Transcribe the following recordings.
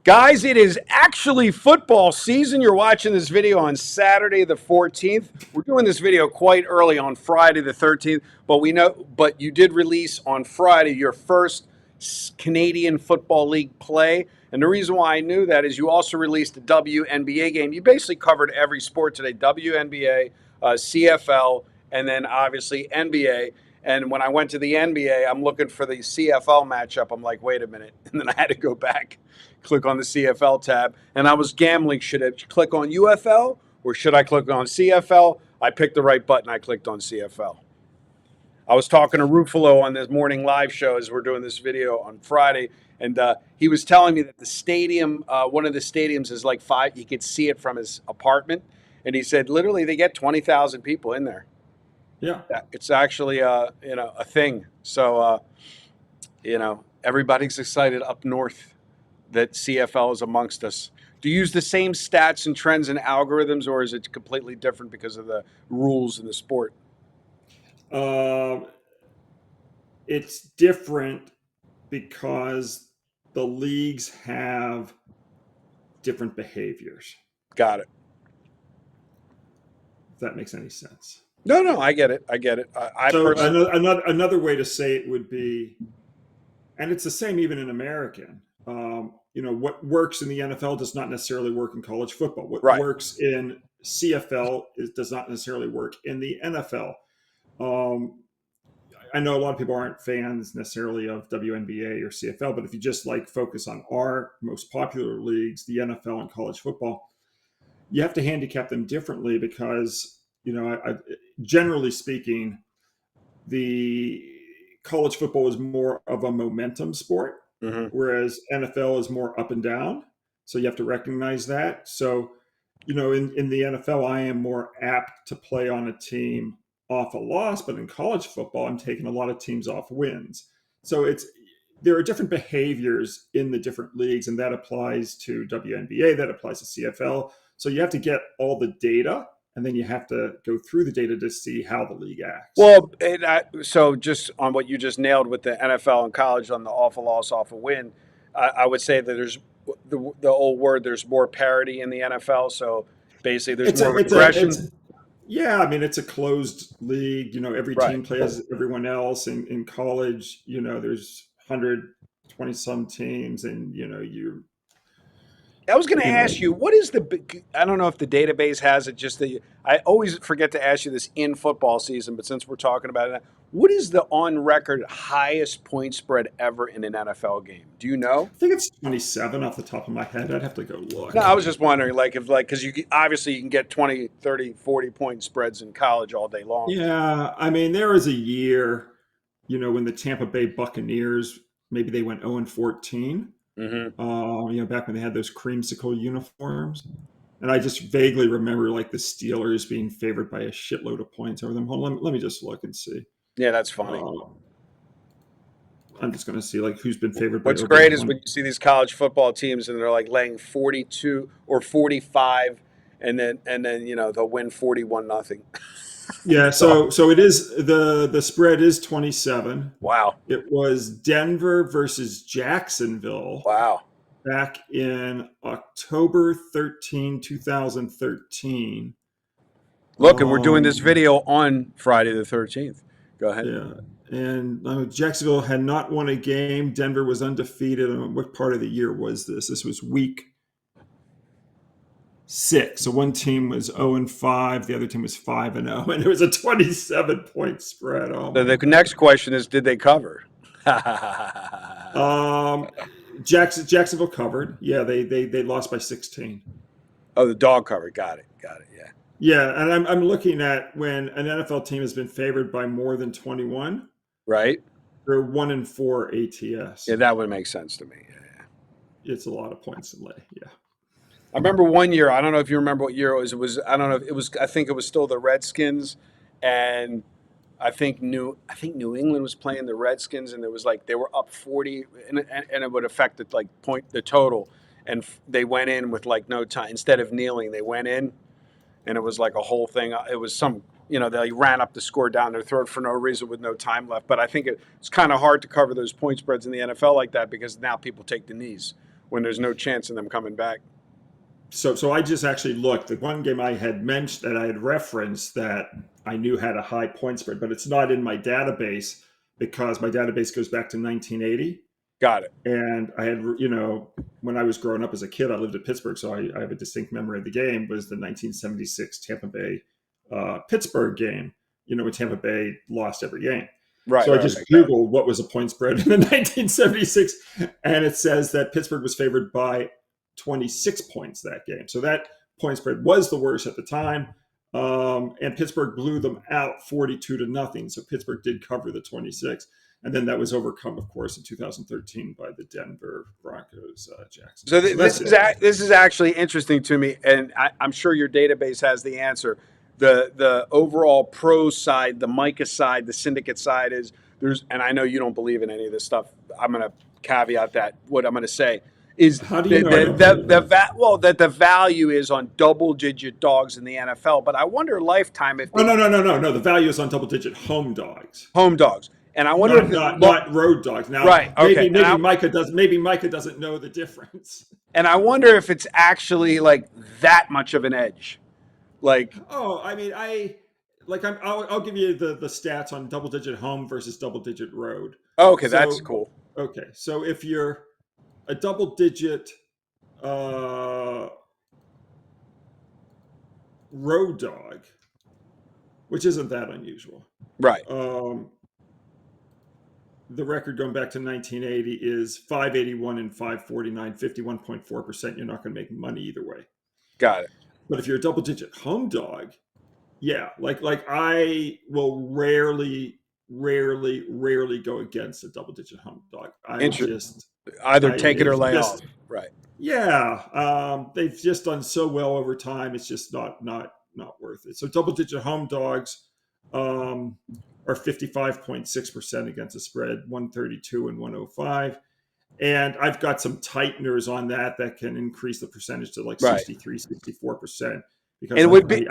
Guys, it is actually football season. You're watching this video on Saturday the 14th. We're doing this video quite early on Friday the 13th, but you did release on Friday your first Canadian Football League play. And the reason why I knew that is you also released a WNBA game. You basically covered every sport today: WNBA, CFL, and then obviously NBA. And when I went to the NBA, I'm looking for the CFL matchup. I'm like, wait a minute. And then I had to go back, click on the CFL tab. And I was gambling. Should I click on UFL or should I click on CFL? I picked the right button. I clicked on CFL. I was talking to Ruffalo on this morning live show as we're doing this video on Friday. And he was telling me that the stadium, one of the stadiums is like five. He could see it from his apartment. And he said, literally, they get 20,000 people in there. Yeah, It's actually a thing. So everybody's excited up north that CFL is amongst us. Do you use the same stats and trends and algorithms, or is it completely different because of the rules in the sport? it's different because the leagues have different behaviors. Got it. If that makes any sense. No, I get it. So another way to say it would be, and it's the same even in American. What works in the NFL does not necessarily work in college football. What Right. works in CFL does not necessarily work in the NFL. I know a lot of people aren't fans necessarily of WNBA or CFL, but if you just focus on our most popular leagues, the NFL and college football, you have to handicap them differently because, generally speaking, the college football is more of a momentum sport, whereas NFL is more up and down. So you have to recognize that. So, in the NFL, I am more apt to play on a team off a loss, but in college football, I'm taking a lot of teams off wins. So there are different behaviors in the different leagues, and that applies to WNBA, that applies to CFL. So you have to get all the data, and then you have to go through the data to see how the league acts. Well, so just on what you just nailed with the NFL and college on the off a loss, off a win, I would say that there's the old word, there's more parity in the NFL. So basically there's more aggression. It's a closed league. Every Right. team plays everyone else. In college, there's 120 some teams, and I was going to ask you, what is I don't know if the database has it, I always forget to ask you this in football season, but since we're talking about it, what is the on record highest point spread ever in an NFL game? Do you know? I think it's 27 off the top of my head. I'd have to go look. No, I was just wondering, because obviously you can get 20, 30, 40 point spreads in college all day long. Yeah. There was a year, when the Tampa Bay Buccaneers, maybe they went 0-14. Back when they had those creamsicle uniforms. And I just vaguely remember the Steelers being favored by a shitload of points over them. Hold on, let me just look and see. Yeah, that's funny. I'm just going to see who's been favored by. What's great is when you see these college football teams and they're laying 42 or 45, and then they'll win 41-0. Yeah, so it is the spread is 27. Wow. It was Denver versus Jacksonville. Wow. Back in October 13, 2013. Look, and we're doing this video on Friday the 13th. Go ahead. Yeah. And Jacksonville had not won a game. Denver was undefeated. What part of the year was this? This was week 6. So one team was 0-5, the other team was 5-0, and it was a 27-point spread. So the next question is, did they cover? Jacksonville covered. Yeah, they lost by 16. Oh, the dog covered. Got it. Yeah. Yeah, and I'm looking at when an NFL team has been favored by more than 21. Right. They're 1-4 ATS. Yeah, that would make sense to me. Yeah. It's a lot of points to lay. Yeah. I remember one year. I don't know if you remember what year it was. I don't know if it was. I think it was still the Redskins, and I think New England was playing the Redskins, and there was they were up 40, and it would affect the total, and they went in with no time. Instead of kneeling, they went in, and it was a whole thing. It was they ran up the score down their throat for no reason with no time left. But I think it's kind of hard to cover those point spreads in the NFL like that because now people take the knees. when there's no chance of them coming back. So I just actually looked. The one game I had mentioned that I had referenced that I knew had a high point spread, but it's not in my database because my database goes back to 1980. Got it. And I had, when I was growing up as a kid, I lived in Pittsburgh, so I have a distinct memory of the game. Was the 1976 Tampa Bay Pittsburgh game? When Tampa Bay lost every game. Right. So I right, just right, Googled what was a point spread in the 1976, and it says that Pittsburgh was favored by 26 points that game. So that point spread was the worst at the time. And Pittsburgh blew them out 42-0. So Pittsburgh did cover the 26. And then that was overcome, of course, in 2013 by the Denver Broncos, Jackson. So this is actually interesting to me, and I'm sure your database has the answer. The overall pro side, the Micah side, the syndicate side is and I know you don't believe in any of this stuff. I'm going to caveat that. What I'm going to say is how do you know that the value is on double-digit dogs in the NFL. But I wonder lifetime if no. The value is on double-digit home dogs. Home dogs. And I wonder not road dogs. Now, right? Okay. Maybe Micah does. Maybe Micah doesn't know the difference. And I wonder if it's actually like that much of an edge. Like, I mean, I'll give you the stats on double-digit home versus double-digit road. Okay, that's cool. Okay, so if you're a double-digit road dog, which isn't that unusual, right? The record going back to 1980 is 581 and 549, 51.4%. You're not going to make money either way. Got it. But if you're a double-digit home dog, yeah, like I will rarely go against a double-digit home dog. I just either take it or lay off. Right. Yeah, they've just done so well over time. It's just not worth it. So double-digit home dogs are 55.6% against the spread, 132 and 105. And I've got some tighteners on that can increase the percentage to like 63, 64%. Because it would be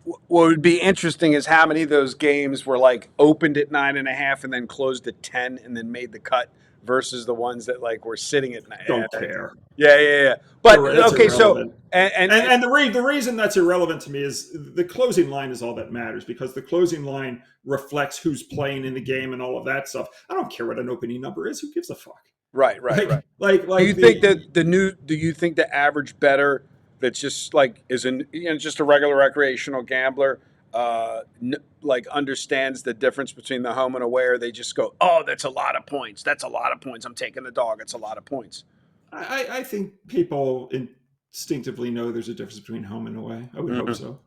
what would be interesting is how many of those games were like opened at 9.5 and then closed at 10 and then made the cut versus the ones that like were sitting at 9. Don't care. Yeah. But okay, so and the reason that's irrelevant to me is the closing line is all that matters, because the closing line reflects who's playing in the game and all of that stuff. I don't care what an opening number is. Who gives a fuck? Right. Like do you think that do you think the average bettor that's just like just a regular recreational gambler like understands the difference between the home and away, or they just go, oh, that's a lot of points. I'm taking the dog. It's a lot of points. I think people instinctively know there's a difference between home and away. I would hope so.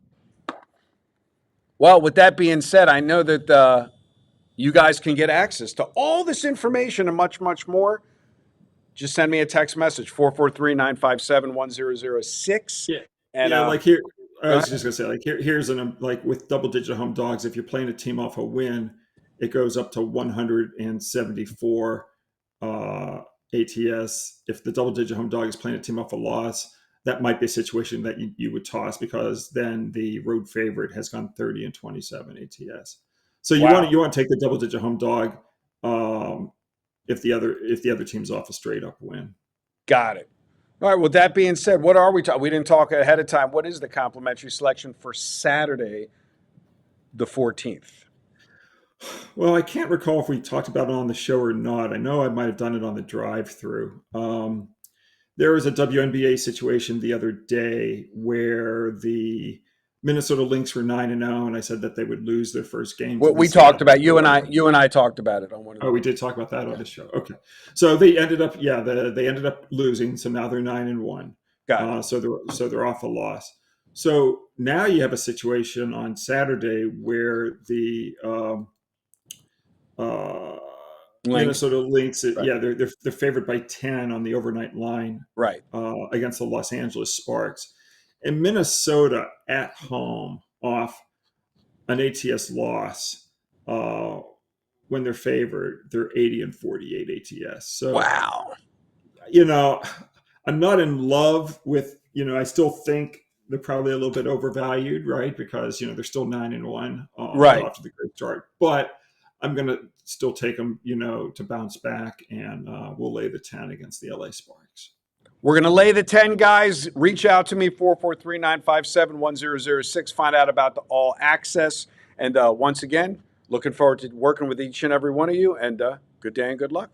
Well, with that being said, I know that you guys can get access to all this information and much, much more. Just send me a text message, 443-957-1006. Yeah. And like here, I was just gonna say, like here's like with double-digit home dogs, if you're playing a team off a win, it goes up to 174 ATS. If the double-digit home dog is playing a team off a loss, that might be a situation that you would toss, because then the road favorite has gone 30 and 27 ATS. So you want to take the double-digit home dog if the other team's off a straight-up win. Got it. All right. With that being said, what are we talking? We didn't talk ahead of time. What is the complimentary selection for Saturday, the 14th? Well, I can't recall if we talked about it on the show or not. I know I might have done it on the drive-through. There was a WNBA situation the other day where the Minnesota Lynx were 9-0, and I said that they would lose their first game. What we talked about, you and I talked about it on one of the. Oh, we did talk about that on the show. Okay, so they ended up, they ended up losing. So now they're 9-1. Got it. So they're off a loss. So now you have a situation on Saturday where the Minnesota Lynx, right. They're favored by 10 on the overnight line, right, against the Los Angeles Sparks. And Minnesota at home off an ATS loss, when they're favored, they're 80 and 48 ATS. So wow, I'm not in love with, I still think they're probably a little bit overvalued, right? Because they're still 9-1, right, after the great start. But I'm going to still take them, to bounce back, and we'll lay the 10 against the LA Sparks. We're going to lay the 10, guys. Reach out to me, 443-957-1006. Find out about the all access. And once again, looking forward to working with each and every one of you. And good day and good luck.